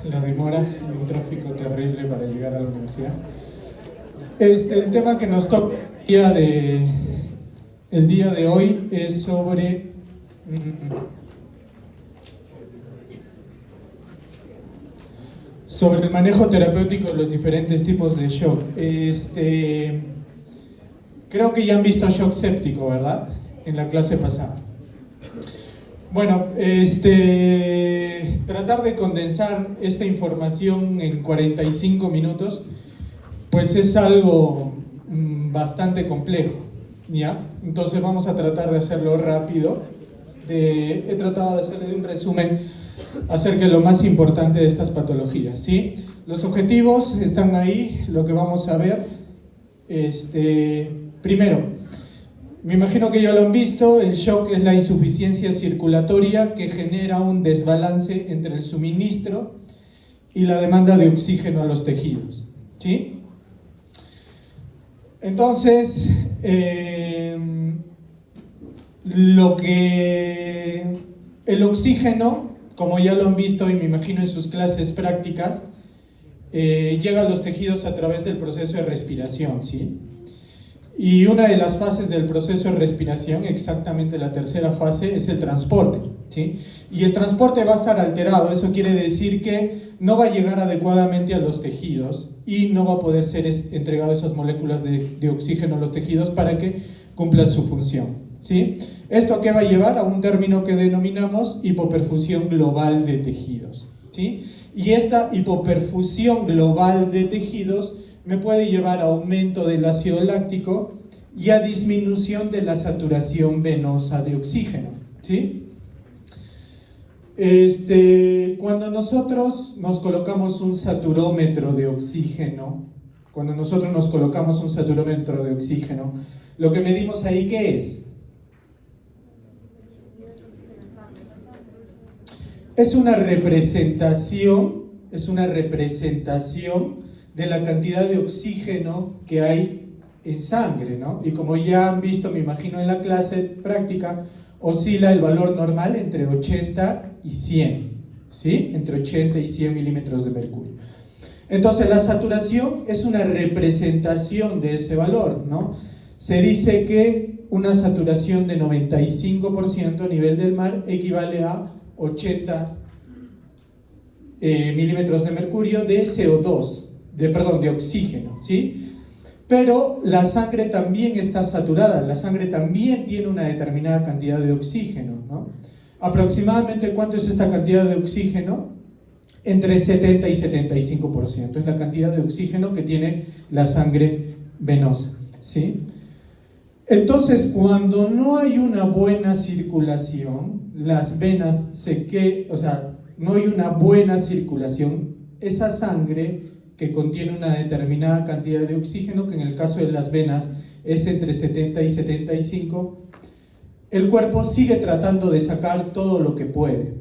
la demora y un tráfico terrible para llegar a la universidad. El tema que nos toca el día de hoy es sobre el manejo terapéutico de los diferentes tipos de shock. Creo que ya han visto shock séptico, ¿verdad? En la clase pasada. Bueno, tratar de condensar esta información en 45 minutos, pues es algo bastante complejo, ¿ya? Entonces vamos a tratar de hacerlo rápido. He tratado de hacerle un resumen acerca de lo más importante de estas patologías, ¿sí? Los objetivos están ahí, lo que vamos a ver. Primero, me imagino que ya lo han visto, el shock es la insuficiencia circulatoria que genera un desbalance entre el suministro y la demanda de oxígeno a los tejidos, ¿sí? Entonces, el oxígeno, como ya lo han visto y me imagino en sus clases prácticas, llega a los tejidos a través del proceso de respiración, ¿sí? Y una de las fases del proceso de respiración, exactamente la tercera fase, es el transporte, ¿sí? Y el transporte va a estar alterado, eso quiere decir que no va a llegar adecuadamente a los tejidos y no va a poder ser entregado esas moléculas de oxígeno a los tejidos para que cumplan su función, ¿sí? ¿Esto a qué va a llevar? A un término que denominamos hipoperfusión global de tejidos, ¿sí? Y esta hipoperfusión global de tejidos me puede llevar a aumento del ácido láctico y a disminución de la saturación venosa de oxígeno, ¿sí? Cuando nosotros nos colocamos un saturómetro de oxígeno, lo que medimos ahí, ¿qué es? Es una representación de la cantidad de oxígeno que hay en sangre, ¿no? Y como ya han visto, me imagino en la clase práctica, oscila el valor normal entre 80 y 100, ¿sí? Entre 80 y 100 milímetros de mercurio. Entonces, la saturación es una representación de ese valor, ¿no? Se dice que una saturación de 95% a nivel del mar equivale a 80 milímetros de mercurio de CO2, de oxígeno, ¿sí? Pero la sangre también está saturada, la sangre también tiene una determinada cantidad de oxígeno, ¿no? Aproximadamente, ¿cuánto es esta cantidad de oxígeno? Entre 70 y 75%, es la cantidad de oxígeno que tiene la sangre venosa, ¿sí? Entonces, cuando no hay una buena circulación, las venas no hay una buena circulación, esa sangre que contiene una determinada cantidad de oxígeno, que en el caso de las venas es entre 70 y 75, el cuerpo sigue tratando de sacar todo lo que puede.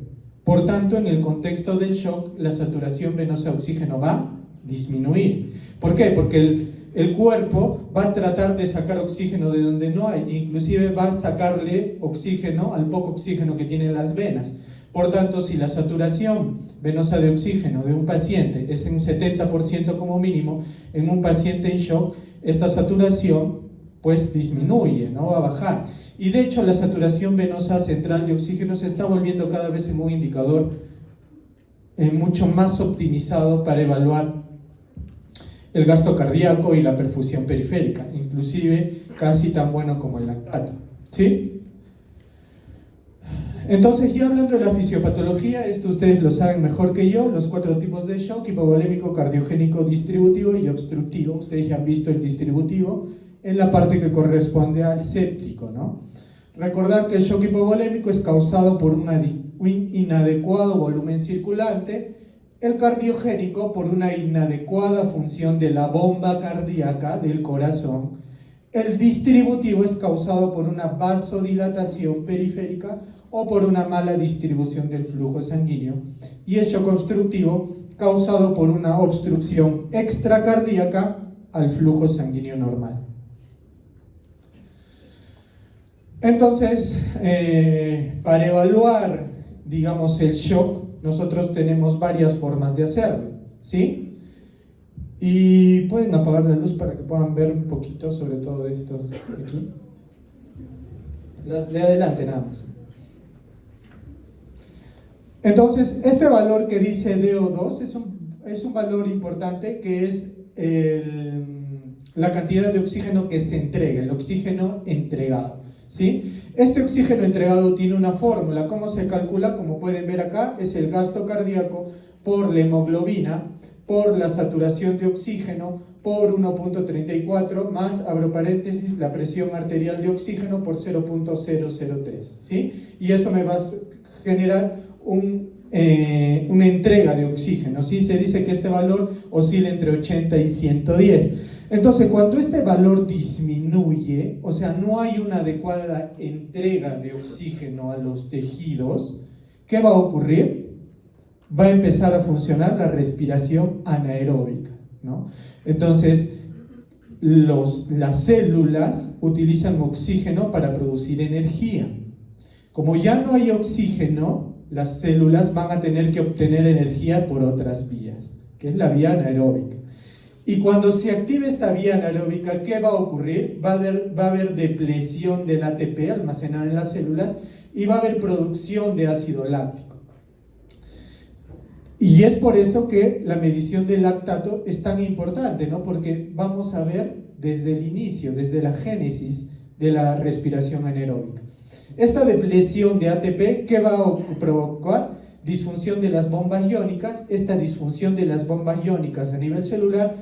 Por tanto, en el contexto del shock, la saturación venosa de oxígeno va a disminuir. ¿Por qué? Porque el cuerpo va a tratar de sacar oxígeno de donde no hay, inclusive va a sacarle oxígeno al poco oxígeno que tienen las venas. Por tanto, si la saturación venosa de oxígeno de un paciente es en un 70% como mínimo, en un paciente en shock, esta saturación pues disminuye, ¿no? Va a bajar. Y de hecho la saturación venosa central de oxígeno se está volviendo cada vez en un indicador mucho más optimizado para evaluar el gasto cardíaco y la perfusión periférica, inclusive casi tan bueno como el lactato, ¿sí? Entonces, ya hablando de la fisiopatología, esto ustedes lo saben mejor que yo, los 4 tipos de shock: hipovolémico, cardiogénico, distributivo y obstructivo. Ustedes ya han visto el distributivo en la parte que corresponde al séptico, ¿no? Recordar que el shock hipovolémico es causado por un inadecuado volumen circulante, el cardiogénico por una inadecuada función de la bomba cardíaca del corazón, el distributivo es causado por una vasodilatación periférica o por una mala distribución del flujo sanguíneo, y el shock obstructivo causado por una obstrucción extracardíaca al flujo sanguíneo normal. Entonces, para evaluar, digamos, el shock, nosotros tenemos varias formas de hacerlo, ¿sí? Y pueden apagar la luz para que puedan ver un poquito sobre todo esto aquí. Las de adelante nada más. Entonces, este valor que dice DO2 es un valor importante, que es la cantidad de oxígeno que se entrega, el oxígeno entregado, ¿sí? Este oxígeno entregado tiene una fórmula. ¿Cómo se calcula? Como pueden ver acá, es el gasto cardíaco por la hemoglobina, por la saturación de oxígeno, por 1.34, más, abro paréntesis, la presión arterial de oxígeno por 0.003, ¿sí? Y eso me va a generar una entrega de oxígeno, ¿sí? Se dice que este valor oscila entre 80 y 110. Entonces, cuando este valor disminuye, o sea, no hay una adecuada entrega de oxígeno a los tejidos, ¿qué va a ocurrir? Va a empezar a funcionar la respiración anaeróbica, ¿no? Entonces, las células utilizan oxígeno para producir energía. Como ya no hay oxígeno, las células van a tener que obtener energía por otras vías, que es la vía anaeróbica. Y cuando se active esta vía anaeróbica, ¿qué va a ocurrir? Va a haber depleción del ATP almacenado en las células y va a haber producción de ácido láctico. Y es por eso que la medición del lactato es tan importante, ¿no? Porque vamos a ver desde el inicio, desde la génesis de la respiración anaeróbica. Esta depleción de ATP, ¿qué va a provocar? Disfunción de las bombas iónicas. Esta disfunción de las bombas iónicas a nivel celular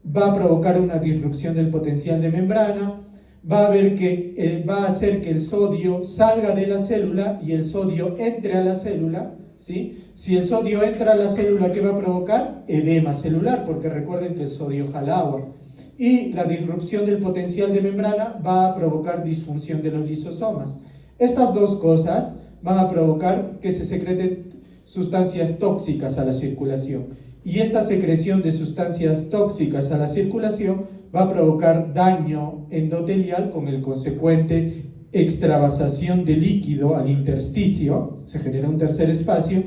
va a provocar una disrupción del potencial de membrana, va a hacer que el sodio salga de la célula y el sodio entre a la célula, ¿sí? Si el sodio entra a la célula, ¿qué va a provocar? Edema celular, porque recuerden que el sodio jala agua. Y la disrupción del potencial de membrana va a provocar disfunción de los lisosomas. Estas dos cosas van a provocar que se secreten sustancias tóxicas a la circulación. Y esta secreción de sustancias tóxicas a la circulación va a provocar daño endotelial con el consecuente extravasación de líquido al intersticio, se genera un tercer espacio,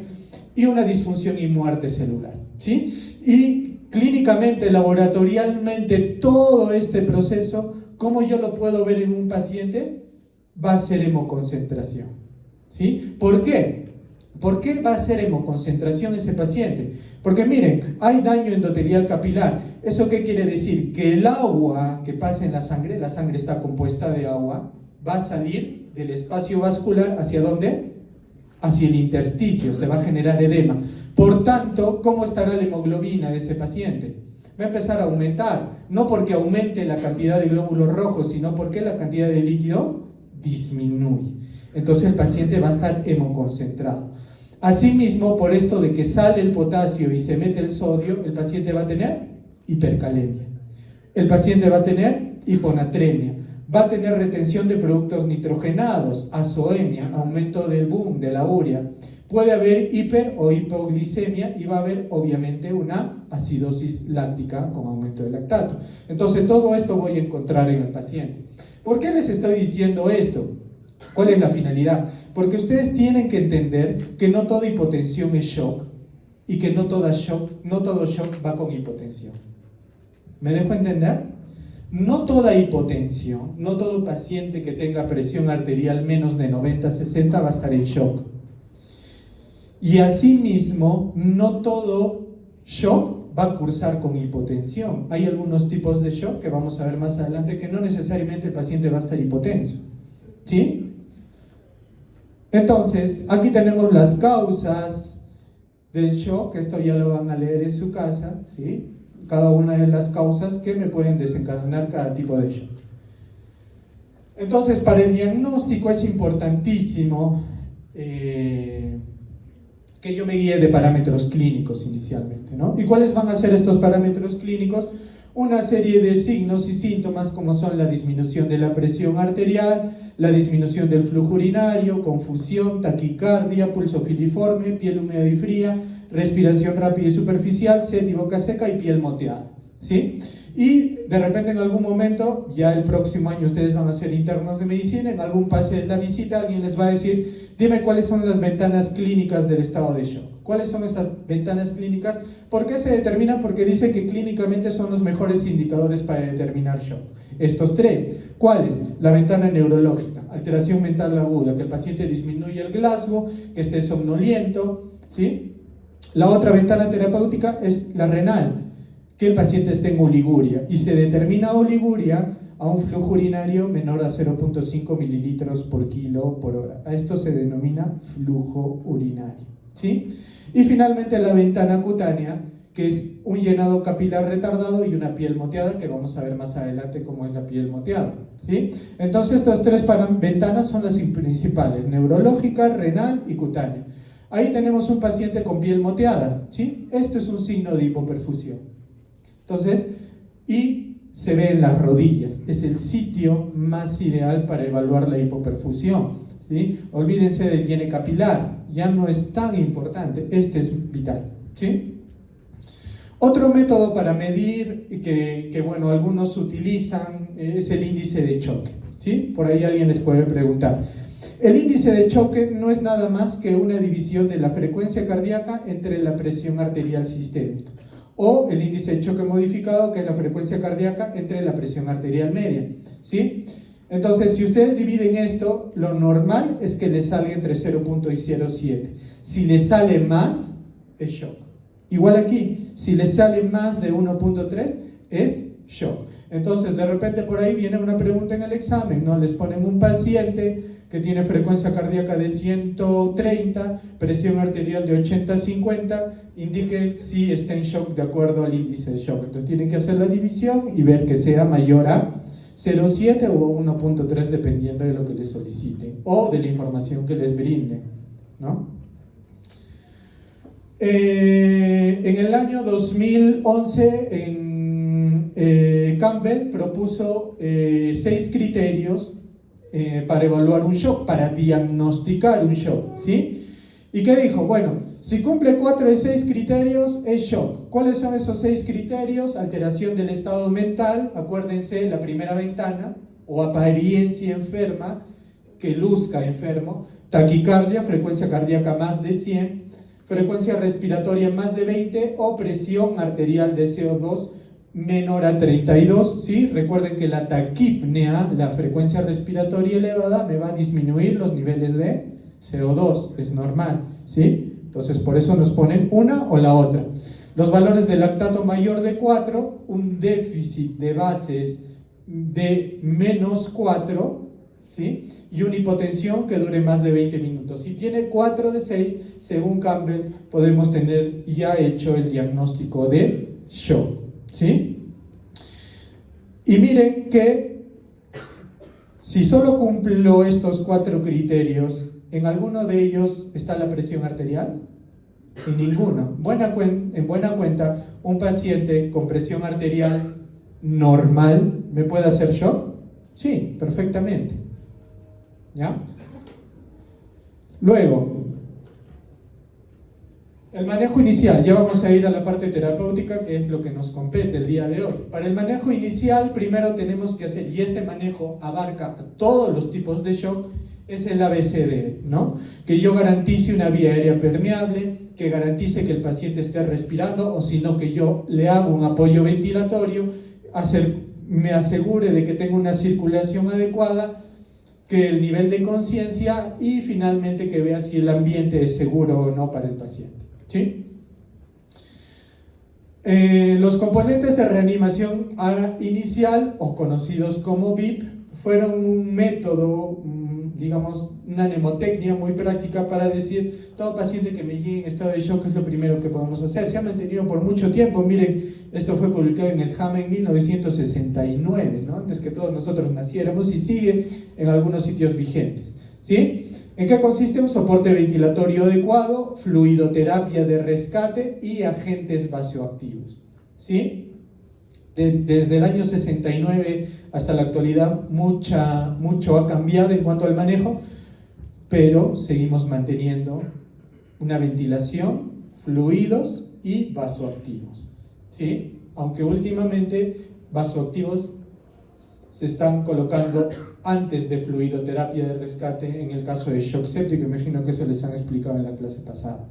y una disfunción y muerte celular, ¿sí? Y clínicamente, laboratorialmente, todo este proceso, ¿cómo yo lo puedo ver en un paciente? Va a ser hemoconcentración, ¿sí? ¿Por qué? ¿Por qué va a ser hemoconcentración ese paciente? Porque miren, hay daño endotelial capilar. ¿Eso qué quiere decir? Que el agua que pasa en la sangre está compuesta de agua, va a salir del espacio vascular, ¿hacia dónde? Hacia el intersticio, se va a generar edema. Por tanto, ¿cómo estará la hemoglobina de ese paciente? Va a empezar a aumentar, no porque aumente la cantidad de glóbulos rojos, sino porque la cantidad de líquido disminuye. Entonces el paciente va a estar hemoconcentrado. Asimismo, por esto de que sale el potasio y se mete el sodio, el paciente va a tener hipercalemia. El paciente va a tener hiponatremia. Va a tener retención de productos nitrogenados, azoemia, aumento del boom, de la urea. Puede haber hiper o hipoglicemia y va a haber obviamente una acidosis láctica con aumento de lactato. Entonces todo esto voy a encontrar en el paciente. ¿Por qué les estoy diciendo esto? ¿Cuál es la finalidad? Porque ustedes tienen que entender que no toda hipotensión es shock y que no todo shock va con hipotensión. ¿Me dejo entender? No toda hipotensión, no todo paciente que tenga presión arterial menos de 90-60 va a estar en shock. Y asimismo, no todo shock va a cursar con hipotensión. Hay algunos tipos de shock que vamos a ver más adelante que no necesariamente el paciente va a estar hipotenso, ¿sí? Entonces, aquí tenemos las causas del shock, esto ya lo van a leer en su casa, ¿sí? Cada una de las causas que me pueden desencadenar cada tipo de shock. Entonces, para el diagnóstico es importantísimo que yo me guíe de parámetros clínicos inicialmente, ¿no? ¿Y cuáles van a ser estos parámetros clínicos? Una serie de signos y síntomas como son la disminución de la presión arterial, la disminución del flujo urinario, confusión, taquicardia, pulso filiforme, piel húmeda y fría, respiración rápida y superficial, sed y boca seca y piel moteada, ¿sí? Y de repente en algún momento, ya el próximo año ustedes van a ser internos de medicina, en algún pase de la visita alguien les va a decir, dime cuáles son las ventanas clínicas del estado de shock. ¿Cuáles son esas ventanas clínicas? ¿Por qué se determinan? Porque dice que clínicamente son los mejores indicadores para determinar shock. Estos tres. ¿Cuáles? La ventana neurológica, alteración mental aguda, que el paciente disminuye el Glasgow, que esté somnoliento, ¿sí? La otra ventana terapéutica es la renal, que el paciente esté en oliguria, y se determina oliguria a un flujo urinario menor a 0.5 mililitros por kilo por hora. A esto se denomina flujo urinario, ¿sí? Y finalmente la ventana cutánea, que es un llenado capilar retardado y una piel moteada, que vamos a ver más adelante cómo es la piel moteada, ¿sí? Entonces estas tres ventanas son las principales, neurológica, renal y cutánea. Ahí tenemos un paciente con piel moteada, ¿sí? Esto es un signo de hipoperfusión. Entonces, y se ve en las rodillas, es el sitio más ideal para evaluar la hipoperfusión, ¿sí? Olvídense del llene capilar, ya no es tan importante, este es vital, ¿sí? Otro método para medir que bueno, algunos utilizan es el índice de choque, ¿sí? Por ahí alguien les puede preguntar. El índice de choque no es nada más que una división de la frecuencia cardíaca entre la presión arterial sistémica, o el índice de choque modificado, que es la frecuencia cardíaca entre la presión arterial media, ¿sí? Entonces, si ustedes dividen esto, lo normal es que les salga entre 0.07. Si les sale más, es shock. Igual aquí, si les sale más de 1.3, es shock. Entonces, de repente por ahí viene una pregunta en el examen, ¿no? Les ponen un paciente que tiene frecuencia cardíaca de 130, presión arterial de 80-50, indique si está en shock de acuerdo al índice de shock. Entonces tienen que hacer la división y ver que sea mayor a 0.7 o 1.3 dependiendo de lo que les soliciten o de la información que les brinden, ¿no? En el año 2011 Campbell propuso 6 criterios para evaluar un shock, para diagnosticar un shock, ¿sí? ¿Y qué dijo? Bueno, si cumple 4 de 6 criterios, es shock. ¿Cuáles son esos 6 criterios? Alteración del estado mental, acuérdense, la primera ventana, o apariencia enferma, que luzca enfermo, taquicardia, frecuencia cardíaca más de 100, frecuencia respiratoria más de 20, o presión arterial de CO2 menor a 32, ¿sí? Recuerden que la taquipnea, la frecuencia respiratoria elevada, me va a disminuir los niveles de CO2, es normal, ¿sí? Entonces por eso nos ponen una o la otra. Los valores de lactato mayor de 4, un déficit de bases de menos 4, ¿sí? Y una hipotensión que dure más de 20 minutos. Si tiene 4 de 6, según Campbell, podemos tener ya hecho el diagnóstico de shock, ¿sí? Y miren que si solo cumplo estos 4 criterios, ¿en alguno de ellos está la presión arterial? En ninguno. En buena cuenta, un paciente con presión arterial normal, ¿me puede hacer shock? Sí, perfectamente. ¿Ya? Luego, el manejo inicial, ya vamos a ir a la parte terapéutica, que es lo que nos compete el día de hoy. Para el manejo inicial, primero tenemos que hacer, y este manejo abarca todos los tipos de shock, es el ABCD, ¿no? Que yo garantice una vía aérea permeable, que garantice que el paciente esté respirando, o si no, que yo le hago un apoyo ventilatorio, me asegure de que tenga una circulación adecuada, que el nivel de conciencia, y finalmente que vea si el ambiente es seguro o no para el paciente, ¿sí? Los componentes de reanimación inicial, o conocidos como VIP, fueron un método, digamos, una mnemotecnia muy práctica para decir, todo paciente que me llegue en estado de shock es lo primero que podemos hacer. Se ha mantenido por mucho tiempo. Miren, esto fue publicado en el JAMA en 1969, ¿no? Antes que todos nosotros naciéramos, y sigue en algunos sitios vigentes, ¿sí? ¿En qué consiste? Un soporte ventilatorio adecuado, fluidoterapia de rescate y agentes vasoactivos, ¿sí? Desde el año 69 hasta la actualidad mucho ha cambiado en cuanto al manejo, pero seguimos manteniendo una ventilación, fluidos y vasoactivos, ¿sí? Aunque últimamente vasoactivos se están colocando antes de fluidoterapia de rescate en el caso de shock séptico. Imagino que eso les han explicado en la clase pasada.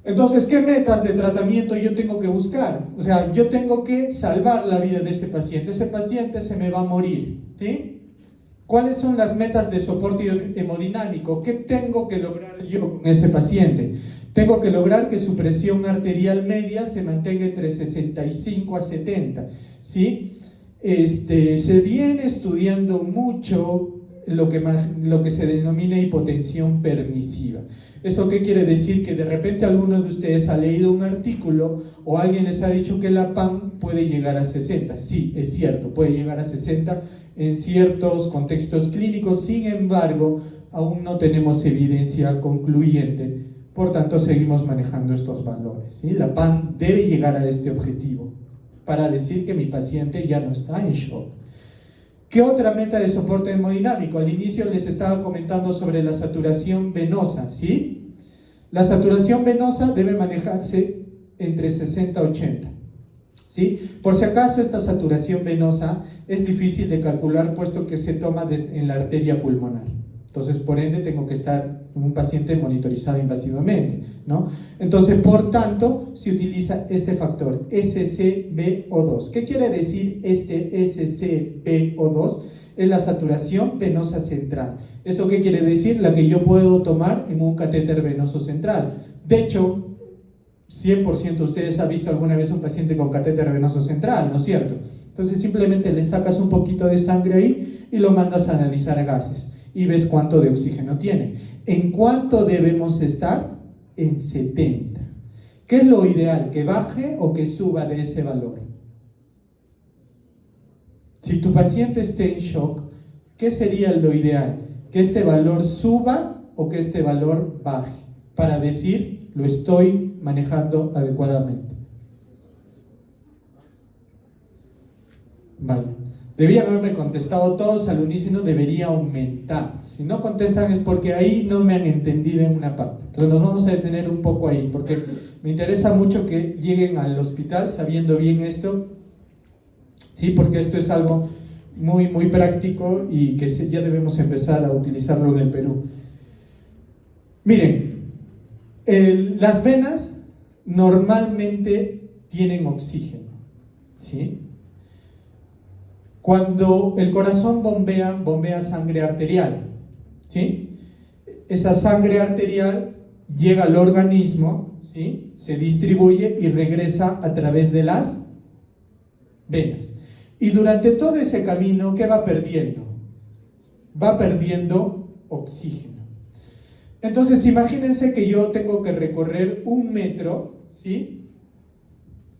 Entonces, ¿qué metas de tratamiento yo tengo que buscar? O sea, yo tengo que salvar la vida de ese paciente. Ese paciente se me va a morir, ¿sí? ¿Cuáles son las metas de soporte hemodinámico? ¿Qué tengo que lograr yo con ese paciente? Tengo que lograr que su presión arterial media se mantenga entre 65 a 70, ¿sí? Se viene estudiando mucho lo que se denomina hipotensión permisiva. ¿Eso qué quiere decir? Que de repente alguno de ustedes ha leído un artículo o alguien les ha dicho que la PAN puede llegar a 60. Sí, es cierto, puede llegar a 60 en ciertos contextos clínicos. Sin embargo, aún no tenemos evidencia concluyente. Por tanto, seguimos manejando estos valores, ¿sí? La PAN debe llegar a este objetivo para decir que mi paciente ya no está en shock. ¿Qué otra meta de soporte hemodinámico? Al inicio les estaba comentando sobre la saturación venosa, ¿sí? La saturación venosa debe manejarse entre 60 y 80, ¿sí? Por si acaso, esta saturación venosa es difícil de calcular puesto que se toma en la arteria pulmonar. Entonces, por ende, tengo que estar un paciente monitorizado invasivamente, ¿no? Entonces, por tanto, se utiliza este factor, SCBO2. ¿Qué quiere decir este SCBO2? Es la saturación venosa central. ¿Eso qué quiere decir? La que yo puedo tomar en un catéter venoso central. De hecho, 100% de ustedes han visto alguna vez un paciente con catéter venoso central, ¿no es cierto? Entonces, simplemente le sacas un poquito de sangre ahí y lo mandas a analizar gases y ves cuánto de oxígeno tiene. ¿En cuánto debemos estar? En 70. ¿Qué es lo ideal? ¿Que baje o que suba de ese valor? Si tu paciente esté en shock, ¿qué sería lo ideal? ¿Que este valor suba o que este valor baje? Para decir, lo estoy manejando adecuadamente. Vale. Debían haberme contestado todos al unísono, debería aumentar. Si no contestan es porque ahí no me han entendido en una parte. Entonces nos vamos a detener un poco ahí, porque me interesa mucho que lleguen al hospital sabiendo bien esto, ¿sí? Porque esto es algo muy, muy práctico y que ya debemos empezar a utilizarlo en el Perú. Miren, las venas normalmente tienen oxígeno, ¿sí? Cuando el corazón bombea sangre arterial, ¿sí? Esa sangre arterial llega al organismo, ¿sí? Se distribuye y regresa a través de las venas. Y durante todo ese camino, ¿qué va perdiendo? Va perdiendo oxígeno. Entonces, imagínense que yo tengo que recorrer 1 metro, ¿sí?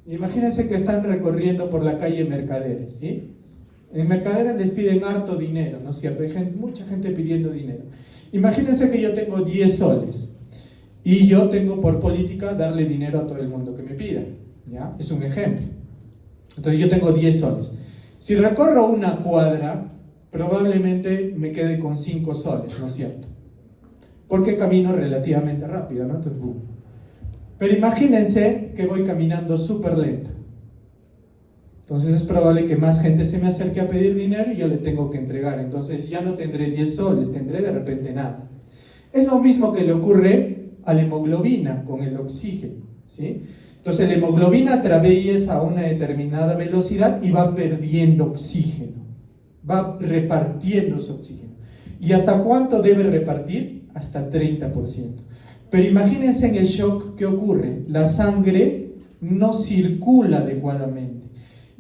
Imagínense que están recorriendo por la calle Mercaderes, ¿sí? En Mercaderes les piden harto dinero, ¿no es cierto? Hay mucha gente pidiendo dinero. Imagínense que yo tengo 10 soles y yo tengo por política darle dinero a todo el mundo que me pida, ¿ya? Es un ejemplo. Entonces yo tengo 10 soles. Si recorro 1 cuadra, probablemente me quede con 5 soles, ¿no es cierto? Porque camino relativamente rápido, ¿no? Entonces, pero imagínense que voy caminando súper lento. Entonces es probable que más gente se me acerque a pedir dinero y yo le tengo que entregar. Entonces ya no tendré 10 soles, tendré de repente nada. Es lo mismo que le ocurre a la hemoglobina con el oxígeno, ¿sí? Entonces la hemoglobina atraviesa a una determinada velocidad y va perdiendo oxígeno. Va repartiendo su oxígeno. ¿Y hasta cuánto debe repartir? Hasta 30%. Pero imagínense en el shock, ¿qué ocurre? La sangre no circula adecuadamente.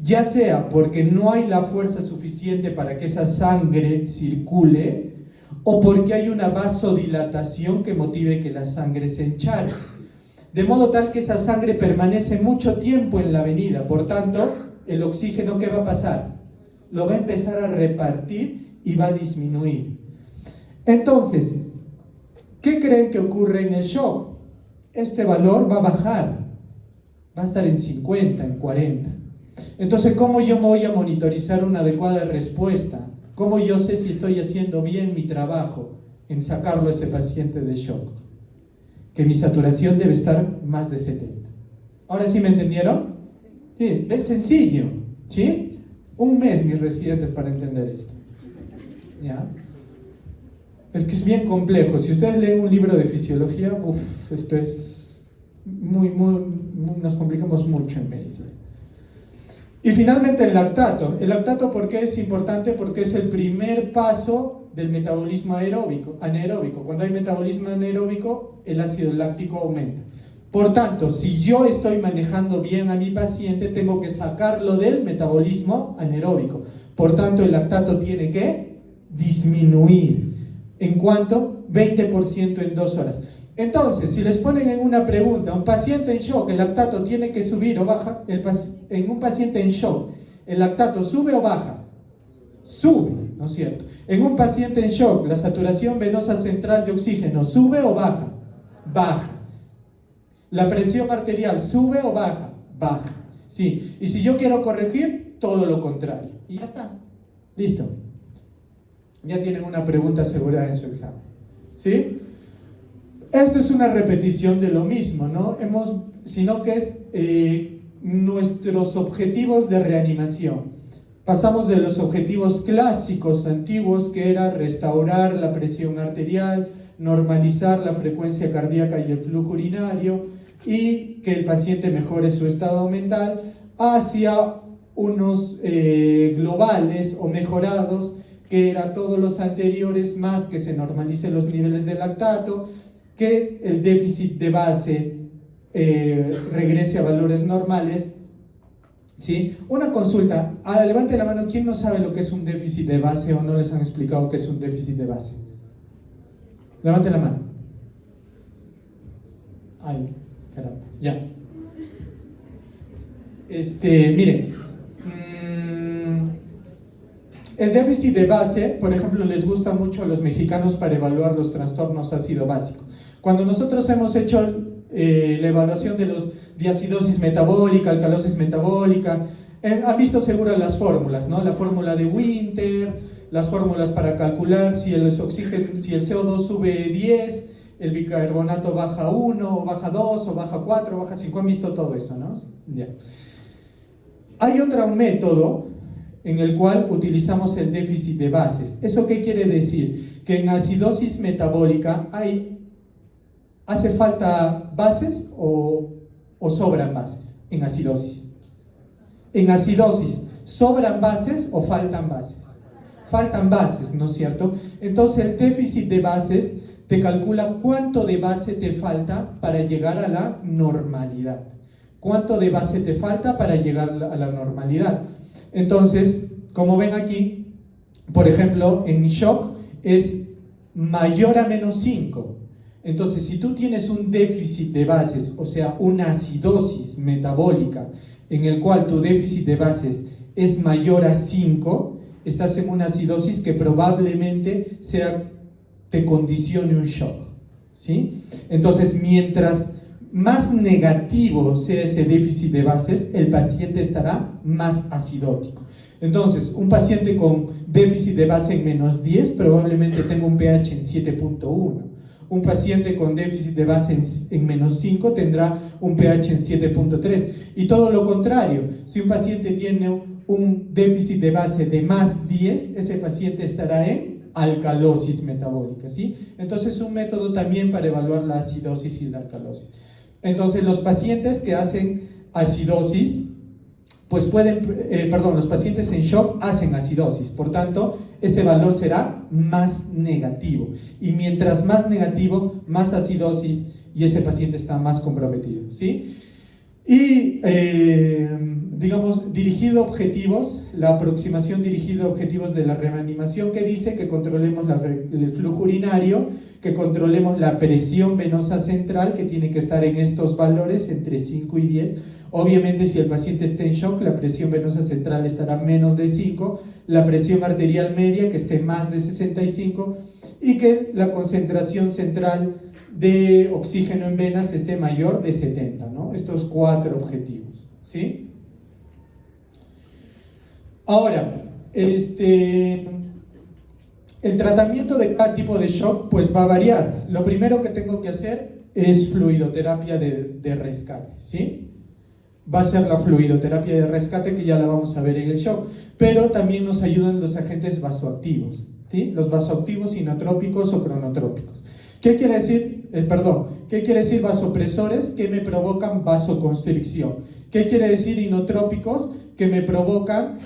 Ya sea porque no hay la fuerza suficiente para que esa sangre circule, o porque hay una vasodilatación que motive que la sangre se encharque. De modo tal que esa sangre permanece mucho tiempo en la avenida. Por tanto, el oxígeno, ¿qué va a pasar? Lo va a empezar a repartir y va a disminuir. Entonces, ¿qué creen que ocurre en el shock? Este valor va a bajar, va a estar en 50, en 40. Entonces, ¿cómo yo me voy a monitorizar una adecuada respuesta? ¿Cómo yo sé si estoy haciendo bien mi trabajo en sacarlo a ese paciente de shock? Que mi saturación debe estar más de 70. ¿Ahora sí me entendieron? Sí, es sencillo, ¿sí? Un mes mis residentes para entender esto. ¿Ya? Es que es bien complejo. Si ustedes leen un libro de fisiología, esto es nos complicamos mucho en medicina. Y finalmente el lactato. El lactato, ¿por qué es importante? Porque es el primer paso del metabolismo anaeróbico. Cuando hay metabolismo anaeróbico, el ácido láctico aumenta. Por tanto, si yo estoy manejando bien a mi paciente, tengo que sacarlo del metabolismo anaeróbico. Por tanto, el lactato tiene que disminuir. ¿En cuánto? 20% en 2 horas. Entonces, si les ponen en una pregunta, un paciente en shock, ¿el lactato tiene que subir o baja? En un paciente en shock, ¿el lactato sube o baja? Sube, ¿no es cierto? En un paciente en shock, ¿la saturación venosa central de oxígeno sube o baja? Baja. ¿La presión arterial sube o baja? Baja. Sí. Y si yo quiero corregir, todo lo contrario. Y ya está. Listo. Ya tienen una pregunta asegurada en su examen. ¿Sí? Esto es una repetición de lo mismo, ¿no? Sino que es nuestros objetivos de reanimación. Pasamos de los objetivos clásicos antiguos, que era restaurar la presión arterial, normalizar la frecuencia cardíaca y el flujo urinario, y que el paciente mejore su estado mental, hacia unos globales o mejorados, que era todos los anteriores, más que se normalicen los niveles de lactato, que el déficit de base regrese a valores normales. ¿Sí? Una consulta, levante la mano, ¿quién no sabe lo que es un déficit de base o no les han explicado qué es un déficit de base? Levante la mano. Ay, caramba, ya. Miren, el déficit de base, por ejemplo, les gusta mucho a los mexicanos para evaluar los trastornos ácido básico. Cuando nosotros hemos hecho la evaluación de los diacidosis metabólica, alcalosis metabólica, han visto seguro las fórmulas, ¿no? La fórmula de Winter, las fórmulas para calcular si el CO2 sube 10, el bicarbonato baja 1, o baja 2, o baja 4, o baja 5, han visto todo eso, ¿no? Ya. Hay otro método en el cual utilizamos el déficit de bases. ¿Eso qué quiere decir? Que en acidosis metabólica ¿hace falta bases o sobran bases en acidosis? En acidosis, ¿sobran bases o faltan bases? Faltan bases, ¿no es cierto? Entonces el déficit de bases te calcula cuánto de base te falta para llegar a la normalidad. ¿Cuánto de base te falta para llegar a la normalidad? Entonces, como ven aquí, por ejemplo, en shock es mayor a menos 5. Entonces, si tú tienes un déficit de bases, o sea, una acidosis metabólica, en el cual tu déficit de bases es mayor a 5, estás en una acidosis que probablemente te condicione un shock, ¿sí? Entonces, mientras más negativo sea ese déficit de bases, el paciente estará más acidótico. Entonces, un paciente con déficit de base en menos 10 probablemente tenga un pH en 7.1. Un paciente con déficit de base en menos 5 tendrá un pH en 7.3. Y todo lo contrario, si un paciente tiene un déficit de base de más 10, ese paciente estará en alcalosis metabólica, ¿sí? Entonces es un método también para evaluar la acidosis y la alcalosis. Entonces los pacientes que hacen acidosis, pues los pacientes en shock hacen acidosis, por tanto ese valor será más negativo, y mientras más negativo, más acidosis, y ese paciente está más comprometido, ¿sí? Y digamos, dirigido a objetivos, la aproximación dirigida a objetivos de la reanimación, que dice que controlemos el flujo urinario, que controlemos la presión venosa central, que tiene que estar en estos valores entre 5 y 10. Obviamente, si el paciente está en shock, la presión venosa central estará menos de 5, la presión arterial media que esté más de 65, y que la concentración central de oxígeno en venas esté mayor de 70, ¿no? Estos 4 objetivos, ¿sí? Ahora, el tratamiento de cada tipo de shock pues va a variar. Lo primero que tengo que hacer es fluidoterapia de rescate, ¿sí? va a ser la fluidoterapia de rescate, que ya la vamos a ver en el shock, pero también nos ayudan los agentes vasoactivos, ¿sí? Los vasoactivos inotrópicos o cronotrópicos. ¿Qué quiere decir? ¿Qué quiere decir vasopresores? Que me provocan vasoconstricción. ¿Qué quiere decir inotrópicos? Que me provocan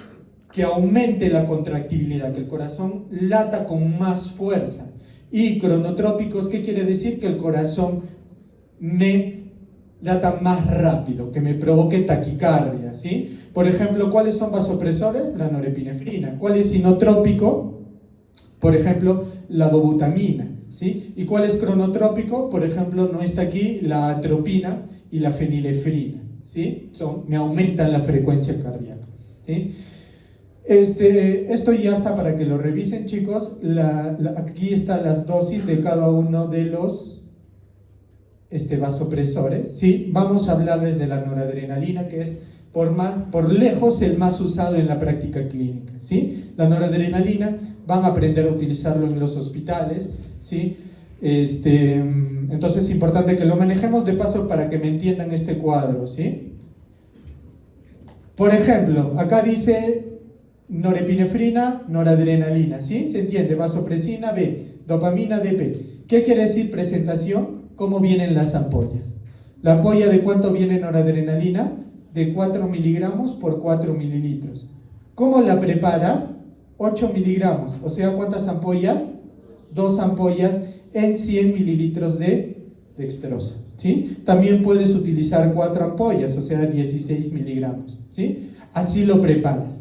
que aumente la contractibilidad, que el corazón lata con más fuerza. Y cronotrópicos, ¿qué quiere decir? Que el corazón me lata más rápido, que me provoque taquicardia, ¿sí? Por ejemplo, ¿cuáles son vasopresores? La norepinefrina. ¿Cuál es inotrópico? Por ejemplo, la dobutamina, ¿sí? ¿Y cuál es cronotrópico? Por ejemplo, no está aquí la atropina y la fenilefrina, ¿sí? Me aumentan la frecuencia cardíaca, ¿sí? Esto ya está para que lo revisen, chicos. Aquí están las dosis de cada uno de los vasopresores, ¿sí? Vamos a hablarles de la noradrenalina, que es por lejos el más usado en la práctica clínica, ¿sí? La noradrenalina van a aprender a utilizarlo en los hospitales, ¿sí? Entonces es importante que lo manejemos de paso para que me entiendan este cuadro, ¿sí? Por ejemplo, acá dice norepinefrina, noradrenalina, ¿sí? ¿Se entiende? Vasopresina B, dopamina DP. ¿Qué quiere decir presentación? ¿Cómo vienen las ampollas? ¿La ampolla de cuánto viene noradrenalina? De 4 miligramos por 4 mililitros. ¿Cómo la preparas? 8 miligramos, o sea, ¿cuántas ampollas? 2 ampollas en 100 mililitros de dextrosa, ¿sí? También puedes utilizar 4 ampollas, o sea, 16 miligramos, ¿sí? Así lo preparas.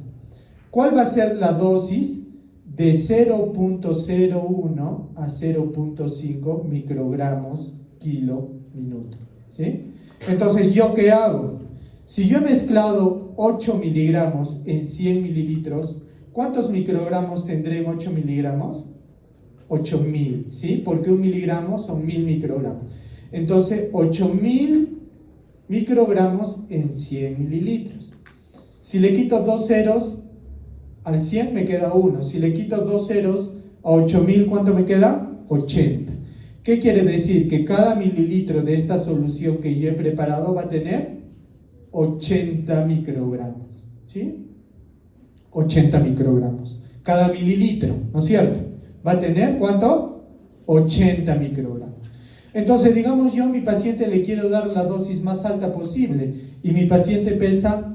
¿Cuál va a ser la dosis? De 0.01 a 0.5 microgramos kilo minuto, ¿sí? Entonces, ¿yo qué hago? Si yo he mezclado 8 miligramos en 100 mililitros, ¿cuántos microgramos tendré en 8 miligramos? 8000, ¿sí? Porque 1 miligramo son 1000 microgramos. Entonces, 8000 microgramos en 100 mililitros. Si le quito 2 ceros al 100 me queda 1. Si le quito 2 ceros a 8000, ¿cuánto me queda? 80. ¿Qué quiere decir? Que cada mililitro de esta solución que yo he preparado va a tener 80 microgramos, ¿sí? 80 microgramos. Cada mililitro, ¿no es cierto? Va a tener, ¿cuánto? 80 microgramos. Entonces, digamos yo a mi paciente le quiero dar la dosis más alta posible y mi paciente pesa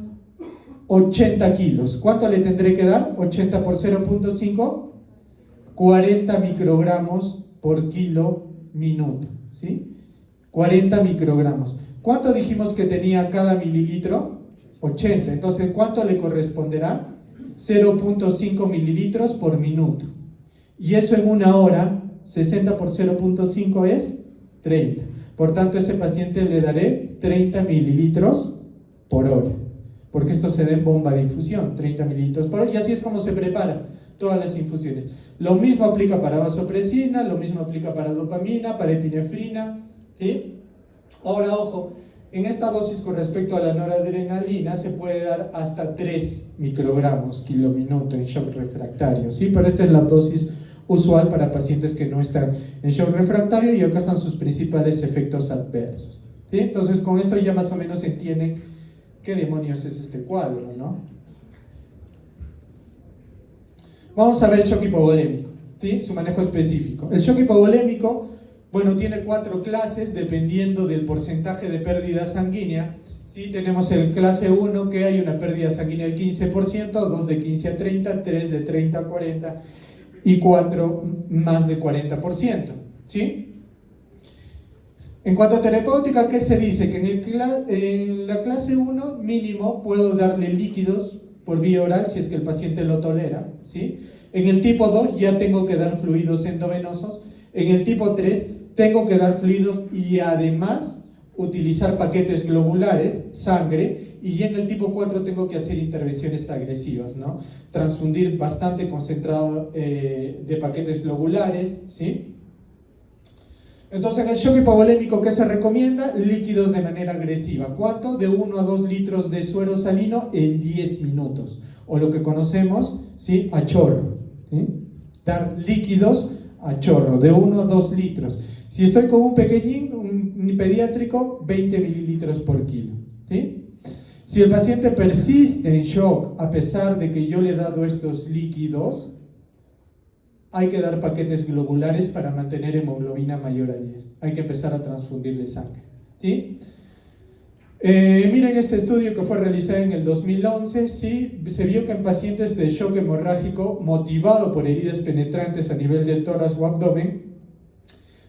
80 kilos. ¿Cuánto le tendré que dar? 80 por 0.5, 40 microgramos por kilo minuto, ¿sí? 40 microgramos. ¿Cuánto dijimos que tenía cada mililitro? 80. Entonces, ¿cuánto le corresponderá? 0.5 mililitros por minuto. Y eso en una hora, 60 por 0.5 es 30. Por tanto, a ese paciente le daré 30 mililitros por hora, porque esto se da en bomba de infusión, 30 mililitros por hora, y así es como se prepara todas las infusiones. Lo mismo aplica para vasopresina, lo mismo aplica para dopamina, para epinefrina, ¿sí? Ahora, ojo, en esta dosis con respecto a la noradrenalina se puede dar hasta 3 microgramos kilo minuto en shock refractario, ¿sí? Pero esta es la dosis usual para pacientes que no están en shock refractario, y acá están sus principales efectos adversos, ¿sí? Entonces, con esto ya más o menos entienden qué demonios es este cuadro, ¿no? Vamos a ver el shock hipovolémico, ¿sí? Su manejo específico. El shock hipovolémico, bueno, tiene 4 clases dependiendo del porcentaje de pérdida sanguínea, ¿sí? Tenemos el clase 1, que hay una pérdida sanguínea del 15%, 2 de 15 a 30, 3 de 30 a 40 y 4 más de 40%, ¿sí? En cuanto a terapéutica, ¿qué se dice? Que en la clase 1 mínimo puedo darle líquidos por vía oral si es que el paciente lo tolera, ¿sí? En el tipo 2 ya tengo que dar fluidos endovenosos. En el tipo 3 tengo que dar fluidos y además utilizar paquetes globulares, sangre, y en el tipo 4 tengo que hacer intervenciones agresivas, ¿no? Transfundir bastante concentrado de paquetes globulares, ¿sí? Entonces, en el shock hipovolémico, ¿qué se recomienda? Líquidos de manera agresiva. ¿Cuánto? De 1 a 2 litros de suero salino en 10 minutos. O lo que conocemos, ¿sí? A chorro, ¿sí? Dar líquidos a chorro, de 1 a 2 litros. Si estoy con un pequeñín, un pediátrico, 20 mililitros por kilo, ¿sí? Si el paciente persiste en shock a pesar de que yo le he dado estos líquidos, hay que dar paquetes globulares para mantener hemoglobina mayor a 10. Hay que empezar a transfundirle sangre, ¿sí? Miren este estudio que fue realizado en el 2011, ¿sí? Se vio que en pacientes de shock hemorrágico motivado por heridas penetrantes a nivel del tórax o abdomen,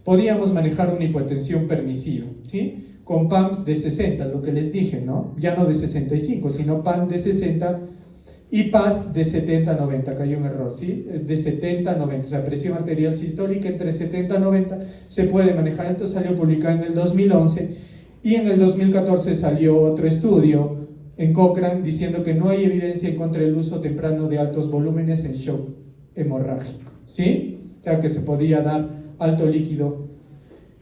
podíamos manejar una hipotensión permisiva, ¿sí? Con PAMs de 60, lo que les dije, ¿no? Ya no de 65, sino PAM de 60 y PAS de 70 a 90, acá hay un error, ¿sí? De 70 a 90, o sea, presión arterial sistólica entre 70 a 90 se puede manejar. Esto salió publicado en el 2011 y en el 2014 salió otro estudio en Cochrane diciendo que no hay evidencia en contra del uso temprano de altos volúmenes en shock hemorrágico, ¿sí? O sea, que se podía dar alto líquido.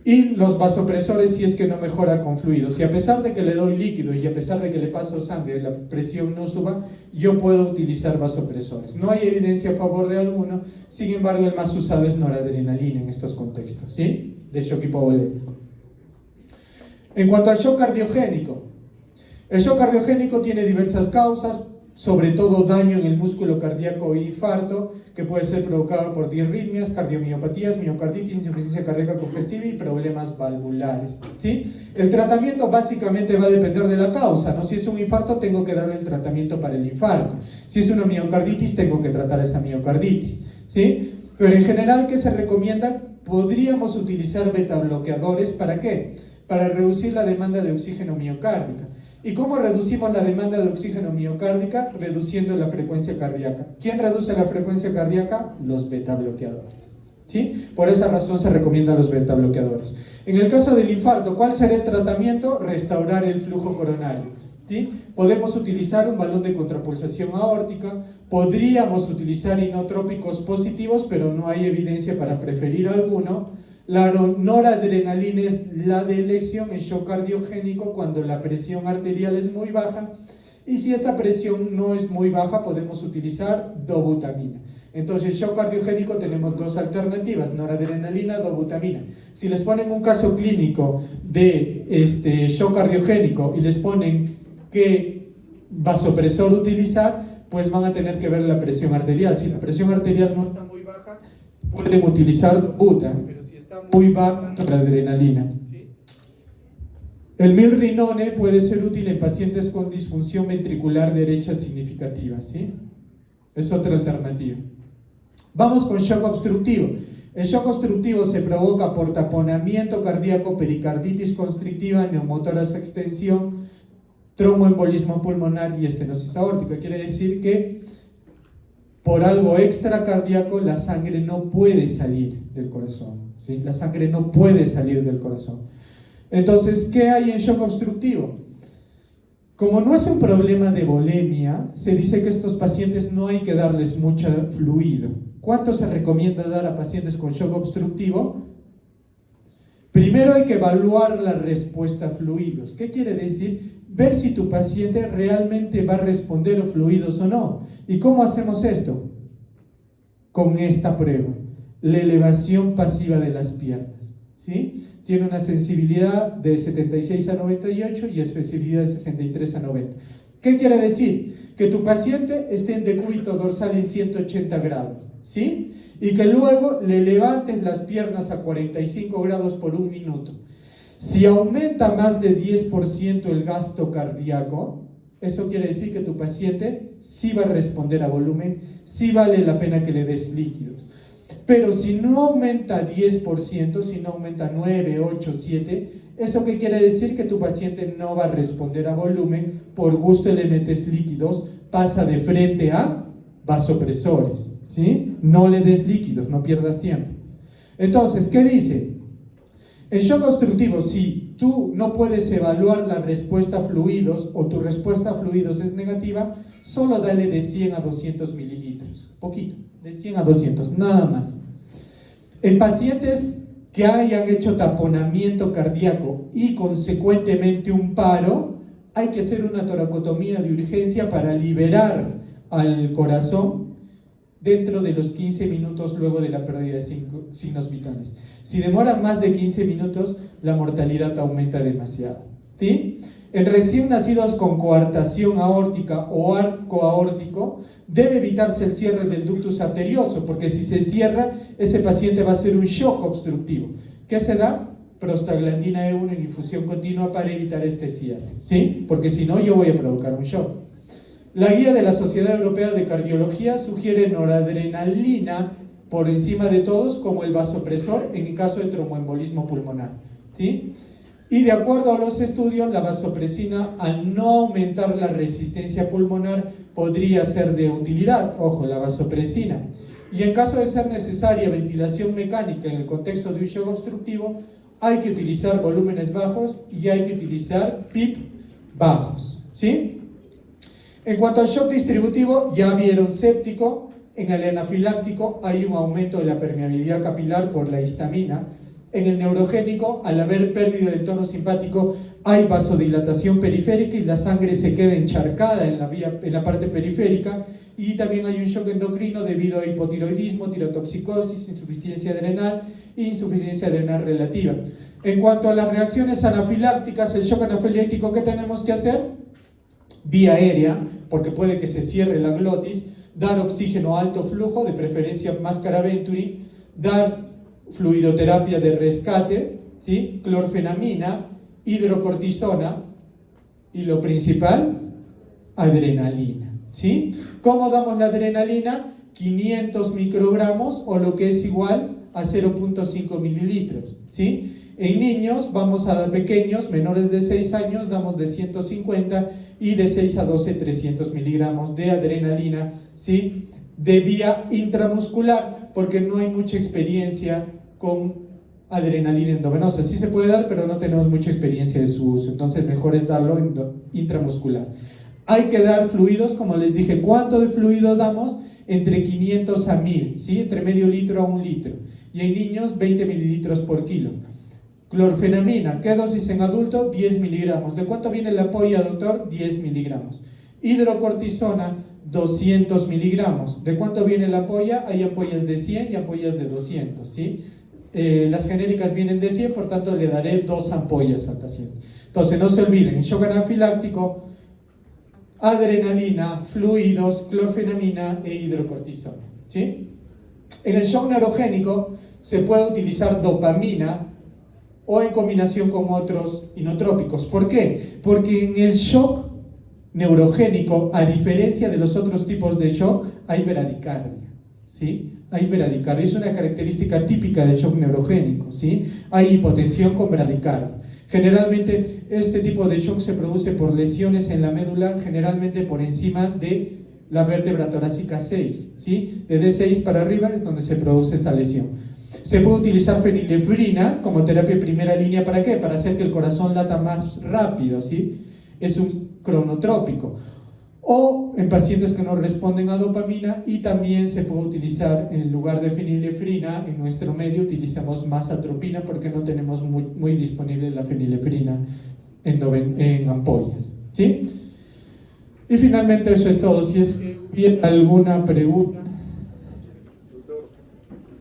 Y los vasopresores, si es que no mejora con fluidos. Si a pesar de que le doy líquido y a pesar de que le paso sangre, la presión no suba, yo puedo utilizar vasopresores. No hay evidencia a favor de alguno, sin embargo el más usado es noradrenalina en estos contextos, ¿sí? De shock hipovolémico. En cuanto al shock cardiogénico, el shock cardiogénico tiene diversas causas, sobre todo daño en el músculo cardíaco e infarto, que puede ser provocado por disritmias, cardiomiopatías, miocarditis, insuficiencia cardíaca congestiva y problemas valvulares, ¿sí? El tratamiento básicamente va a depender de la causa, ¿no? Si es un infarto, tengo que darle el tratamiento para el infarto. Si es una miocarditis, tengo que tratar esa miocarditis, ¿sí? Pero en general, ¿qué se recomienda? Podríamos utilizar beta bloqueadores, ¿para qué? Para reducir la demanda de oxígeno miocárdica. ¿Y cómo reducimos la demanda de oxígeno miocárdica? Reduciendo la frecuencia cardíaca. ¿Quién reduce la frecuencia cardíaca? Los beta bloqueadores, ¿sí? Por esa razón se recomiendan los beta bloqueadores. En el caso del infarto, ¿cuál será el tratamiento? Restaurar el flujo coronario, ¿sí? Podemos utilizar un balón de contrapulsación aórtica, podríamos utilizar inotrópicos positivos, pero no hay evidencia para preferir alguno. La noradrenalina es la de elección en shock cardiogénico cuando la presión arterial es muy baja, y si esta presión no es muy baja podemos utilizar dobutamina. Entonces, shock cardiogénico tenemos dos alternativas, noradrenalina, dobutamina. Si les ponen un caso clínico de shock cardiogénico y les ponen qué vasopresor utilizar, pues van a tener que ver la presión arterial. Si la presión arterial no está muy baja, pueden utilizar dobutamina. Muy baja la adrenalina. El milrinone puede ser útil en pacientes con disfunción ventricular derecha significativa, ¿sí? Es otra alternativa. Vamos con shock obstructivo. El shock obstructivo se provoca por taponamiento cardíaco, pericarditis constrictiva, neumotórax extensión, tromboembolismo pulmonar y estenosis aórtica. Quiere decir que por algo extracardíaco la sangre no puede salir del corazón, ¿sí? La sangre no puede salir del corazón. Entonces, ¿qué hay en shock obstructivo? Como no es un problema de volemia, se dice que a estos pacientes no hay que darles mucho fluido. ¿Cuánto se recomienda dar a pacientes con shock obstructivo? Primero hay que evaluar la respuesta a fluidos. ¿Qué quiere decir? Ver si tu paciente realmente va a responder a fluidos o no. ¿Y cómo hacemos esto? Con esta prueba, la elevación pasiva de las piernas, ¿sí? Tiene una sensibilidad de 76 a 98 y especificidad de 63 a 90. ¿Qué quiere decir? Que tu paciente esté en decúbito dorsal en 180 grados, ¿sí? Y que luego le levantes las piernas a 45 grados por un minuto. Si aumenta más de 10% el gasto cardíaco, eso quiere decir que tu paciente sí va a responder a volumen, sí vale la pena que le des líquidos. Pero si no aumenta 10%, si no aumenta 9, 8, 7, ¿eso qué quiere decir? Que tu paciente no va a responder a volumen, por gusto le metes líquidos, pasa de frente a vasopresores, ¿sí? No le des líquidos, no pierdas tiempo. Entonces, ¿qué dice? En shock obstructivo, si tú no puedes evaluar la respuesta a fluidos o tu respuesta a fluidos es negativa, solo dale de 100 a 200 mililitros, poquito, de 100 a 200, nada más. En pacientes que hayan hecho taponamiento cardíaco y consecuentemente un paro, hay que hacer una toracotomía de urgencia para liberar al corazón dentro de los 15 minutos luego de la pérdida de signos vitales. Si demora más de 15 minutos, la mortalidad aumenta demasiado. ¿sí? En recién nacidos con coartación aórtica o arco aórtico, debe evitarse el cierre del ductus arterioso, porque si se cierra, ese paciente va a ser un shock obstructivo. ¿Qué se da? Prostaglandina E1 en infusión continua para evitar este cierre, ¿sí? Porque si no, yo voy a provocar un shock. La guía de la Sociedad Europea de Cardiología sugiere noradrenalina por encima de todos como el vasopresor en el caso de tromboembolismo pulmonar, ¿sí? Y de acuerdo a los estudios, la vasopresina, al no aumentar la resistencia pulmonar, podría ser de utilidad. Ojo, la vasopresina. Y en caso de ser necesaria ventilación mecánica en el contexto de un shock obstructivo, hay que utilizar volúmenes bajos y hay que utilizar PIP bajos, ¿sí? En cuanto al shock distributivo, ya vieron séptico. En el anafiláctico hay un aumento de la permeabilidad capilar por la histamina. En el neurogénico, al haber pérdida del tono simpático, hay vasodilatación periférica y la sangre se queda encharcada en la parte periférica, y también hay un shock endocrino debido a hipotiroidismo, tirotoxicosis, insuficiencia adrenal e insuficiencia adrenal relativa. En cuanto a las reacciones anafilácticas, el shock anafiláctico, ¿qué tenemos que hacer? Vía aérea, porque puede que se cierre la glotis, dar oxígeno a alto flujo, de preferencia máscara Venturi, dar fluidoterapia de rescate, ¿sí? Clorfenamina, hidrocortisona y lo principal, adrenalina, ¿sí? ¿Cómo damos la adrenalina? 500 microgramos o lo que es igual a 0.5 mililitros, ¿sí? En niños, vamos a dar pequeños, menores de 6 años, damos de 150 y de 6 a 12, 300 miligramos de adrenalina, ¿sí? De vía intramuscular, porque no hay mucha experiencia con adrenalina endovenosa. Sí se puede dar, pero no tenemos mucha experiencia de su uso, entonces mejor es darlo intramuscular. Hay que dar fluidos, como les dije. ¿Cuánto de fluido damos? Entre 500 a 1000, ¿sí? Entre medio litro a 1 litro. Y en niños, 20 mililitros por kilo. Clorfenamina, ¿qué dosis en adulto? 10 miligramos. ¿De cuánto viene la ampolla, doctor? 10 miligramos. Hidrocortisona, 200 miligramos. ¿De cuánto viene la ampolla? Hay ampollas de 100 y ampollas de 200, ¿sí? Las genéricas vienen de 100, por tanto le daré 2 ampollas al paciente. Entonces no se olviden, shock anafiláctico, adrenalina, fluidos, clorfenamina e hidrocortisona, ¿sí? En el shock neurogénico se puede utilizar dopamina o en combinación con otros inotrópicos. ¿Por qué? Porque en el shock neurogénico, a diferencia de los otros tipos de shock, hay bradicardia, ¿sí? Hay bradicardia, es una característica típica del shock neurogénico, ¿sí? Hay hipotensión con bradicardia. Generalmente este tipo de shock se produce por lesiones en la médula, generalmente por encima de la vértebra torácica 6, ¿sí? De D6 para arriba es donde se produce esa lesión. Se puede utilizar fenilefrina como terapia de primera línea. ¿Para qué? Para hacer que el corazón lata más rápido, ¿sí? Es un cronotrópico. O en pacientes que no responden a dopamina, y también se puede utilizar en lugar de fenilefrina, en nuestro medio utilizamos más atropina porque no tenemos muy disponible la fenilefrina en ampollas, ¿sí? Y finalmente eso es todo. Si es que hubiera alguna pregunta. Doctor,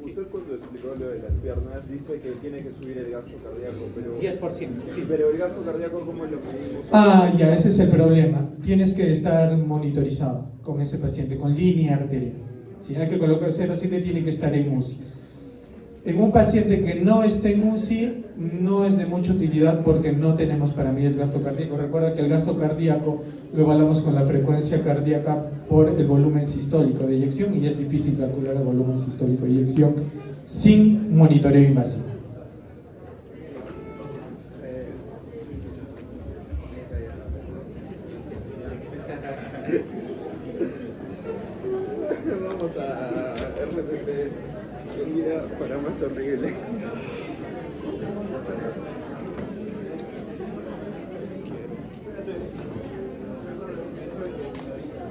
usted cuando explicó lo de las piernas dice que tiene que subir el gasto cardíaco, pero 10%, sí. pero el gasto cardíaco, ¿cómo lo medimos? Ya, ese es el problema. Tienes que estar monitorizado con ese paciente, con línea arterial. Si hay que colocarse, el paciente tiene que estar en UCI. En un paciente que no esté en UCI, no es de mucha utilidad porque no tenemos para mí el gasto cardíaco. Recuerda que el gasto cardíaco lo evaluamos con la frecuencia cardíaca por el volumen sistólico de eyección, y es difícil calcular el volumen sistólico de eyección sin monitoreo invasivo. Vamos a RCP, un día para más horrible.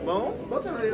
¿Vamos? ¿Vas a ver?